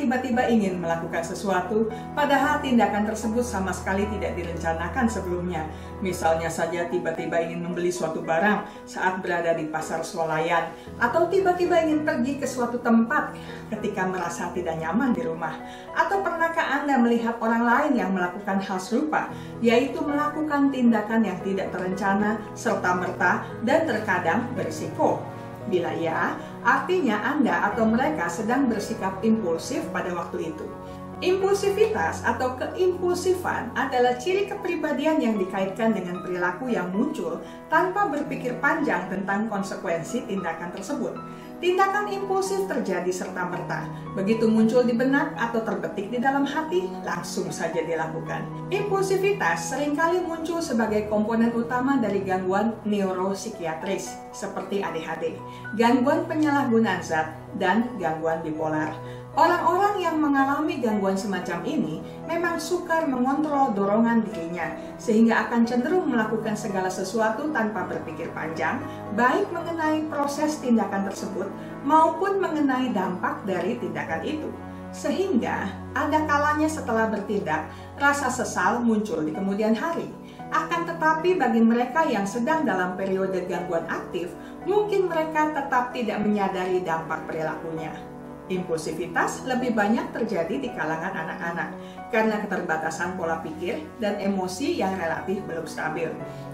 tiba-tiba ingin melakukan sesuatu, padahal tindakan tersebut sama sekali tidak direncanakan sebelumnya. Misalnya saja tiba-tiba ingin membeli suatu barang saat berada di pasar swalayan, atau tiba-tiba ingin pergi ke suatu tempat ketika merasa tidak nyaman di rumah. Atau pernahkah Anda melihat orang lain yang melakukan hal serupa, yaitu melakukan tindakan yang tidak terencana, serta-merta, dan terkadang berisiko? Bila ya, artinya Anda atau mereka sedang bersikap impulsif pada waktu itu. Impulsivitas atau keimpulsifan adalah ciri kepribadian yang dikaitkan dengan perilaku yang muncul tanpa berpikir panjang tentang konsekuensi tindakan tersebut. Tindakan impulsif terjadi serta-merta, begitu muncul di benak atau terbetik di dalam hati, langsung saja dilakukan. Impulsivitas seringkali muncul sebagai komponen utama dari gangguan neuropsikiatris seperti ADHD, gangguan penyalahgunaan zat, dan gangguan bipolar. Orang-orang yang mengalami gangguan semacam ini memang sukar mengontrol dorongan dirinya, sehingga akan cenderung melakukan segala sesuatu tanpa berpikir panjang, baik mengenai proses tindakan tersebut maupun mengenai dampak dari tindakan itu. Sehingga ada kalanya setelah bertindak, rasa sesal muncul di kemudian hari. Akan tetapi bagi mereka yang sedang dalam periode gangguan aktif, mungkin mereka tetap tidak menyadari dampak perilakunya. Impulsivitas lebih banyak terjadi di kalangan anak-anak karena keterbatasan pola pikir dan emosi yang relatif belum stabil.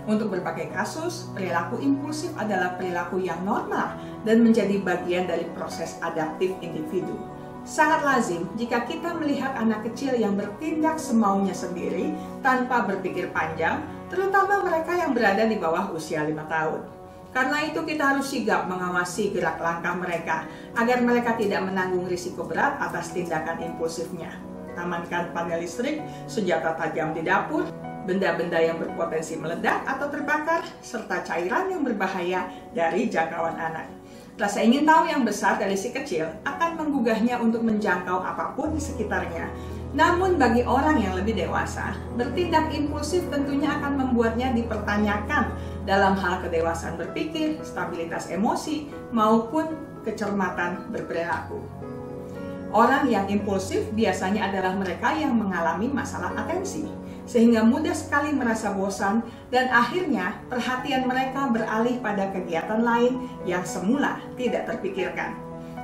Untuk berbagai kasus, perilaku impulsif adalah perilaku yang normal dan menjadi bagian dari proses adaptif individu. Sangat lazim jika kita melihat anak kecil yang bertindak semaunya sendiri tanpa berpikir panjang, terutama mereka yang berada di bawah usia 5 tahun. Karena itu kita harus sigap mengawasi gerak langkah mereka agar mereka tidak menanggung risiko berat atas tindakan impulsifnya. Amankan panel listrik, senjata tajam di dapur, benda-benda yang berpotensi meledak atau terbakar, serta cairan yang berbahaya dari jangkauan anak. Rasa ingin tahu yang besar dari si kecil akan menggugahnya untuk menjangkau apapun di sekitarnya. Namun bagi orang yang lebih dewasa, bertindak impulsif tentunya akan membuatnya dipertanyakan dalam hal kedewasaan berpikir, stabilitas emosi, maupun kecermatan berperilaku. Orang yang impulsif biasanya adalah mereka yang mengalami masalah atensi, sehingga mudah sekali merasa bosan dan akhirnya perhatian mereka beralih pada kegiatan lain yang semula tidak terpikirkan.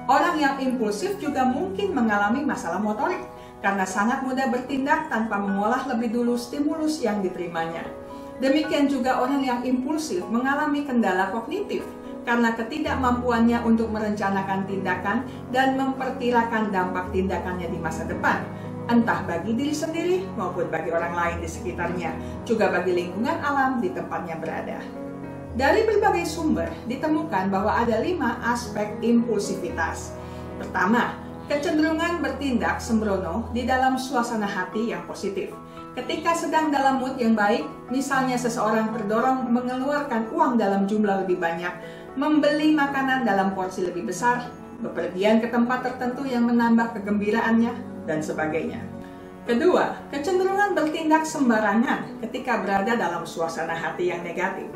Orang yang impulsif juga mungkin mengalami masalah motorik, karena sangat mudah bertindak tanpa mengolah lebih dulu stimulus yang diterimanya. Demikian juga orang yang impulsif mengalami kendala kognitif karena ketidakmampuannya untuk merencanakan tindakan dan memperkirakan dampak tindakannya di masa depan, entah bagi diri sendiri maupun bagi orang lain di sekitarnya, juga bagi lingkungan alam di tempatnya berada. Dari berbagai sumber ditemukan bahwa ada 5 aspek impulsivitas. Pertama, kecenderungan bertindak sembrono di dalam suasana hati yang positif. Ketika sedang dalam mood yang baik, misalnya seseorang terdorong mengeluarkan uang dalam jumlah lebih banyak, membeli makanan dalam porsi lebih besar, bepergian ke tempat tertentu yang menambah kegembiraannya, dan sebagainya. Kedua, kecenderungan bertindak sembarangan ketika berada dalam suasana hati yang negatif.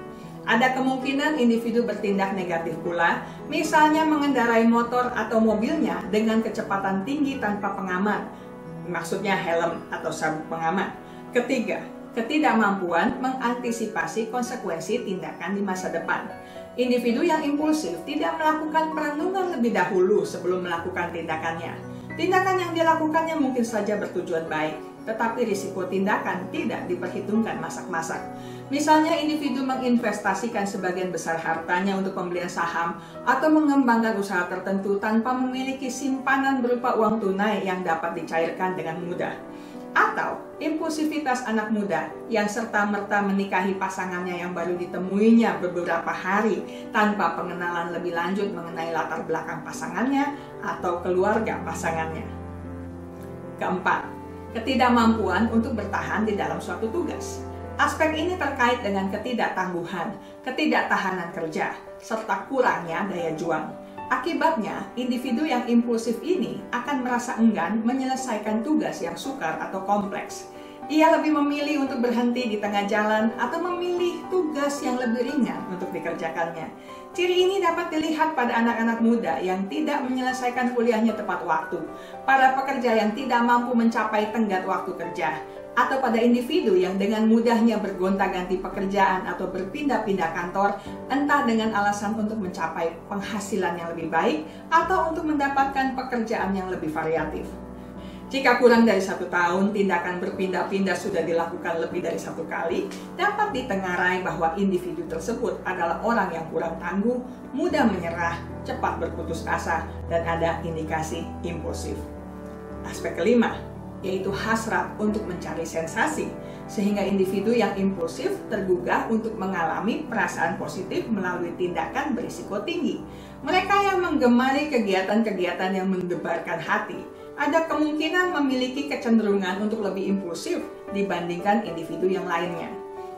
Ada kemungkinan individu bertindak negatif pula, misalnya mengendarai motor atau mobilnya dengan kecepatan tinggi tanpa pengaman, maksudnya helm atau sabuk pengaman. Ketiga, ketidakmampuan mengantisipasi konsekuensi tindakan di masa depan. Individu yang impulsif tidak melakukan perenungan lebih dahulu sebelum melakukan tindakannya. Tindakan yang dilakukannya mungkin saja bertujuan baik, tetapi risiko tindakan tidak diperhitungkan masak-masak. Misalnya individu menginvestasikan sebagian besar hartanya untuk pembelian saham atau mengembangkan usaha tertentu tanpa memiliki simpanan berupa uang tunai yang dapat dicairkan dengan mudah. Atau impulsivitas anak muda yang serta-merta menikahi pasangannya yang baru ditemuinya beberapa hari tanpa pengenalan lebih lanjut mengenai latar belakang pasangannya atau keluarga pasangannya. Keempat, ketidakmampuan untuk bertahan di dalam suatu tugas. Aspek ini terkait dengan ketidaktangguhan, ketidaktahanan kerja, serta kurangnya daya juang. Akibatnya, individu yang impulsif ini akan merasa enggan menyelesaikan tugas yang sukar atau kompleks. Ia lebih memilih untuk berhenti di tengah jalan atau memilih tugas yang lebih ringan untuk dikerjakannya. Ciri ini dapat dilihat pada anak-anak muda yang tidak menyelesaikan kuliahnya tepat waktu, para pekerja yang tidak mampu mencapai tenggat waktu kerja, atau pada individu yang dengan mudahnya bergonta-ganti pekerjaan atau berpindah-pindah kantor, entah dengan alasan untuk mencapai penghasilan yang lebih baik atau untuk mendapatkan pekerjaan yang lebih variatif. Jika kurang dari 1 tahun, tindakan berpindah-pindah sudah dilakukan lebih dari 1 kali, dapat ditengarai bahwa individu tersebut adalah orang yang kurang tangguh, mudah menyerah, cepat berputus asa, dan ada indikasi impulsif. Aspek kelima, yaitu hasrat untuk mencari sensasi, sehingga individu yang impulsif tergugah untuk mengalami perasaan positif melalui tindakan berisiko tinggi. Mereka yang menggemari kegiatan-kegiatan yang mendebarkan hati, ada kemungkinan memiliki kecenderungan untuk lebih impulsif dibandingkan individu yang lainnya.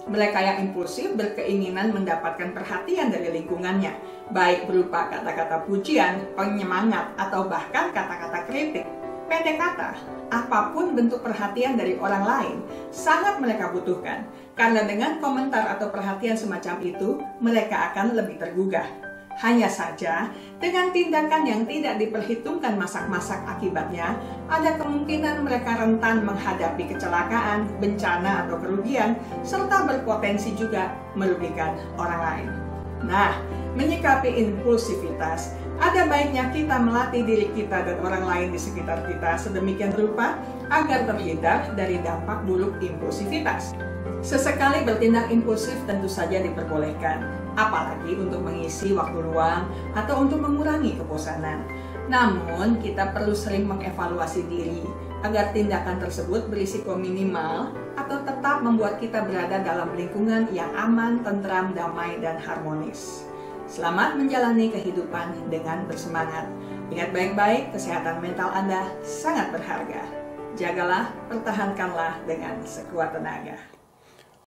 Mereka yang impulsif berkeinginan mendapatkan perhatian dari lingkungannya, baik berupa kata-kata pujian, penyemangat, atau bahkan kata-kata kritik. Pendek kata, apapun bentuk perhatian dari orang lain sangat mereka butuhkan, karena dengan komentar atau perhatian semacam itu, mereka akan lebih tergugah. Hanya saja, dengan tindakan yang tidak diperhitungkan masak-masak akibatnya, ada kemungkinan mereka rentan menghadapi kecelakaan, bencana, atau kerugian, serta berpotensi juga merugikan orang lain. Nah, menyikapi impulsivitas, ada baiknya kita melatih diri kita dan orang lain di sekitar kita sedemikian rupa agar terhindar dari dampak buruk impulsivitas. Sesekali bertindak impulsif tentu saja diperbolehkan, apalagi untuk mengisi waktu luang atau untuk mengurangi kebosanan. Namun, kita perlu sering mengevaluasi diri agar tindakan tersebut berisiko minimal atau tetap membuat kita berada dalam lingkungan yang aman, tentram, damai, dan harmonis. Selamat menjalani kehidupan dengan bersemangat. Ingat baik-baik, kesehatan mental Anda sangat berharga. Jagalah, pertahankanlah dengan sekuat tenaga.